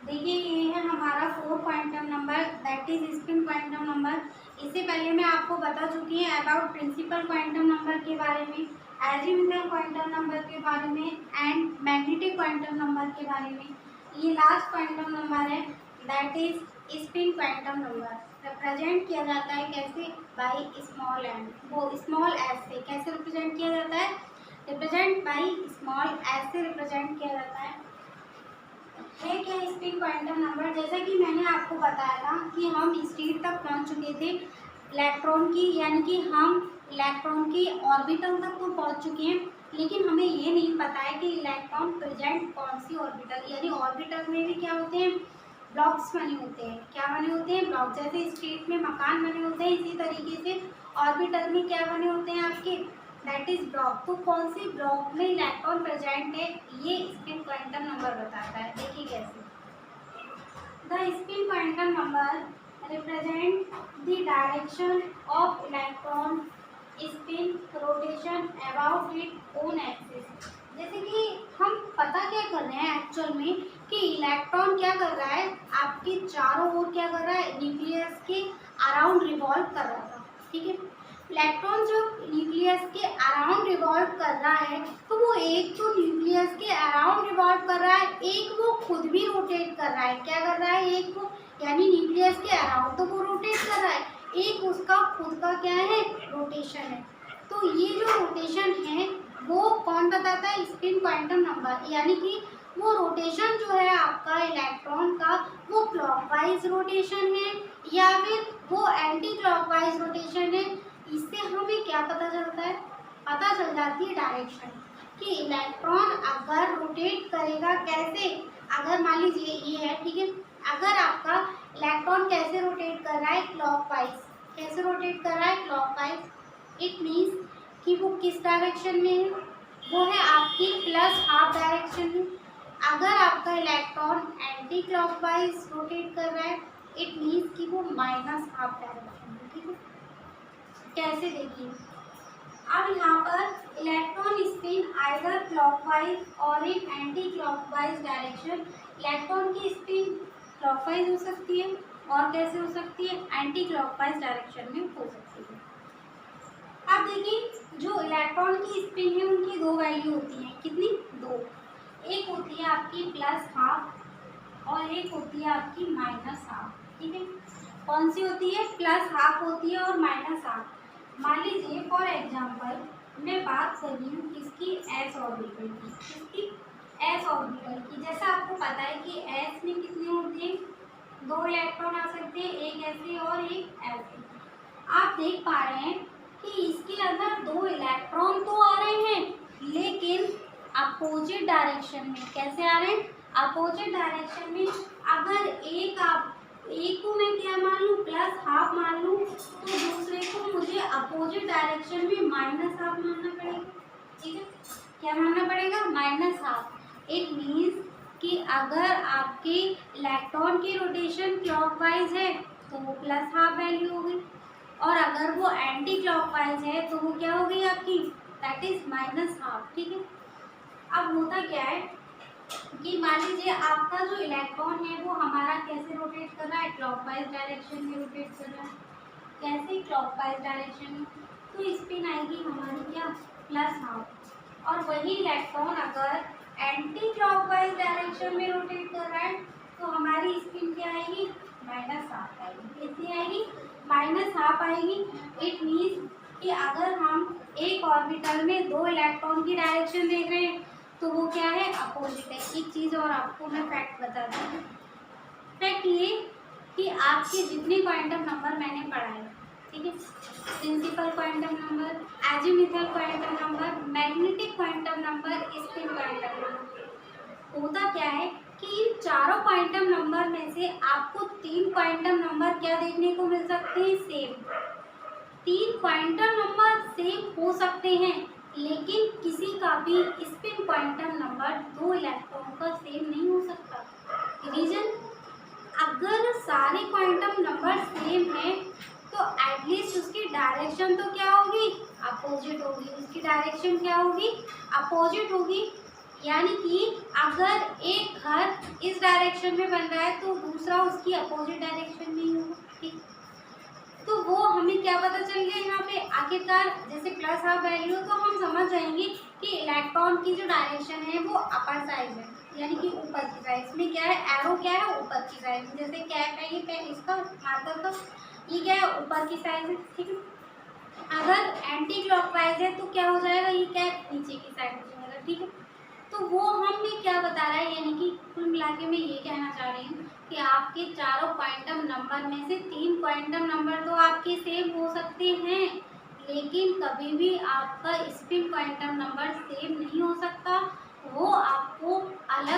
देखिए ये है हमारा 4 quantum number that is spin quantum number. इससे पहले मैं आपको बता चुकी हूँ अबाउट प्रिंसिपल क्वांटम नंबर के बारे में, एजीमुथल क्वांटम नंबर के बारे में एंड मैग्नेटिक क्वांटम नंबर के बारे में। ये लास्ट क्वांटम नंबर है that is spin quantum number. Represent किया जाता है कैसे? बाई स्मॉल एन, वो स्मॉल एस से कैसे रिप्रेजेंट किया जाता है? रिप्रेजेंट बाई स्मॉल एस से रिप्रेजेंट किया जाता है क्या स्पिन क्वांटम नंबर? जैसा कि मैंने आपको बताया था कि हम स्टेट तक पहुंच चुके थे इलेक्ट्रॉन की, यानी कि हम इलेक्ट्रॉन की ऑर्बिटल तक तो पहुंच चुके हैं, लेकिन हमें ये नहीं पता है कि इलेक्ट्रॉन प्रेजेंट कौन सी ऑर्बिटल, यानी ऑर्बिटल में भी क्या होते हैं? ब्लॉक्स बने होते हैं। क्या बने होते हैं? ब्लॉक। जैसे स्टेट में मकान बने होते हैं, इसी तरीके से ऑर्बिटल में क्या बने होते हैं आपके? That is block. तो कौन सी ब्लॉक में इलेक्ट्रॉन प्रेजेंट है, ये स्पिन क्वांटम नंबर बताता है। देखिए कैसे। The spin quantum number represent the direction of electron spin rotation about it own axis. जैसे कि हम पता क्या कर रहे हैं एक्चुअल में कि इलेक्ट्रॉन क्या कर रहा है, आपके चारों ओर क्या कर रहा है? न्यूक्लियस के अराउंड रिवॉल्व कर रहा था। ठीक है, इलेक्ट्रॉन जब न्यूक्लियस के अराउंड रिवॉल्व कर रहा है तो वो एक तो न्यूक्लियस के अराउंड रिवॉल्व कर रहा है, एक वो खुद भी रोटेट कर रहा है। क्या कर रहा है? एक वो, यानी न्यूक्लियस के अराउंड तो वो रोटेट कर रहा है, एक उसका खुद का क्या है? रोटेशन है। तो ये जो रोटेशन है वो कौन बताता है? Spin quantum number. यानी कि वो रोटेशन जो है आपका इलेक्ट्रॉन का, वो क्लॉकवाइज रोटेशन है या फिर वो एंटी क्लॉकवाइज रोटेशन है। इससे हमें क्या पता चलता है? पता चल जाती है डायरेक्शन कि इलेक्ट्रॉन अगर रोटेट करेगा कैसे। अगर मान लीजिए ये है, ठीक है, अगर आपका इलेक्ट्रॉन कैसे रोटेट कर रहा है? क्लॉकवाइज। कैसे रोटेट कर रहा है? क्लॉकवाइज। इट मीन्स कि वो किस डायरेक्शन में है? वो है आपकी प्लस हाफ डायरेक्शन में। अगर आपका इलेक्ट्रॉन एंटी क्लॉकवाइज रोटेट कर रहा है, इट मीन्स कि वो माइनस हाफ डायरेक्शन में। ठीक है, कैसे? देखिए अब यहाँ पर इलेक्ट्रॉन स्पिन आइदर क्लॉकवाइज और इन एंटी क्लॉकवाइज डायरेक्शन। इलेक्ट्रॉन की स्पिन क्लॉकवाइज हो सकती है और कैसे हो सकती है? एंटी क्लॉकवाइज डायरेक्शन में हो सकती है। अब देखिए जो इलेक्ट्रॉन की स्पिन है उनकी दो वैल्यू होती है। कितनी? दो। एक होती है आपकी प्लस हाफ और एक होती है आपकी माइनस हाफ। ठीक है, कौन सी होती है? प्लस हाफ होती है और माइनस हाफ। मान लीजिए फॉर एग्जांपल मैं बात कर रही हूँ किसकी? एस ऑर्बिटल की। किसकी? एस ऑर्बिटल की। जैसा आपको पता है कि एस में कितने होते हैं? दो इलेक्ट्रॉन आ सकते हैं, एक ऐसे और एक ऐसे। आप देख पा रहे हैं कि इसके अंदर दो इलेक्ट्रॉन तो आ रहे हैं, लेकिन अपोजिट डायरेक्शन में। कैसे आ रहे हैं? अपोजिट डायरेक्शन में। अगर एक को मैं क्या मान लूँ? प्लस हाफ मान लूँ, तो दूसरे को मुझे अपोजिट डायरेक्शन में माइनस हाफ मानना पड़ेगा। ठीक है, क्या मानना पड़ेगा? Minus half. इट मीन्स कि अगर आपके इलेक्ट्रॉन की रोटेशन क्लॉकवाइज है तो वो प्लस हाफ वैल्यू होगी, और अगर वो एंटी क्लॉकवाइज है तो वो क्या हो गई आपकी? That is minus half. ठीक है, अब होता क्या है कि मान लीजिए आपका जो इलेक्ट्रॉन है वो हमारा कैसे रोटेट कर रहा है? क्लॉकवाइज डायरेक्शन में रोटेट कर रहा है। कैसे? क्लॉकवाइज डायरेक्शन में। तो स्पिन आएगी हमारी क्या? Plus half. और वही इलेक्ट्रॉन अगर एंटी क्लॉकवाइज डायरेक्शन में रोटेट कर रहा है तो हमारी स्पिन क्या आएगी? माइनस हाफ आएगी। कितनी आएगी? माइनस हाफ आएगी। इट मीन्स कि अगर हम एक ऑर्बिटल में दो इलेक्ट्रॉन की डायरेक्शन देख रहे हैं तो वो क्या है? अपोजिट है। एक चीज़ और आपको मैं फैक्ट बता दूँ। फैक्ट ये कि आपके जितने क्वांटम नंबर मैंने पढ़ाए, ठीक है, principal quantum number, azimuthal quantum number, magnetic quantum number, spin quantum number, होता क्या है कि इन चारों क्वांटम नंबर में से आपको तीन क्वांटम नंबर क्या देखने को मिल सकते हैं? सेम। तीन क्वांटम नंबर सेम हो सकते हैं, लेकिन किसी का भी स्पिन क्वांटम नंबर दो इलेक्ट्रॉन का सेम नहीं हो सकता। रीजन? अगर सारे क्वांटम नंबर सेम हैं तो एटलीस्ट उसकी डायरेक्शन तो क्या होगी? अपोजिट होगी। उसकी डायरेक्शन क्या होगी? अपोजिट होगी। यानी कि अगर एक घर इस डायरेक्शन में बन रहा है तो दूसरा उसकी अपोजिट डायरेक्शन में ही होगा, ठीक। तो वो हमें क्या पता चल गया यहाँ पे, आखिरकार जैसे प्लस हाफ वैल्यू तो हम समझ जाएंगे कि इलेक्ट्रॉन की जो डायरेक्शन है वो अपर साइड है, यानी कि ऊपर की साइड में क्या है, एरो क्या है ऊपर की साइड में, जैसे कैप है ये कैप इसका मार्कर तो ये क्या है ऊपर की साइड में, ठीक है। अगर एंटी क्लॉकवाइज है तो क्या हो जाएगा, ये कैप नीचे की साइड हो जाएगा, ठीक है। तो वो हमें क्या बता रहा है, यानी कि कुल मिला के मैं ये कहना चाह रही हूँ कि आपके चारों क्वांटम नंबर में से 3 क्वांटम नंबर तो आपके सेम हो सकते हैं, लेकिन कभी भी आपका स्पिन क्वांटम नंबर सेम नहीं हो सकता, वो आपको अलग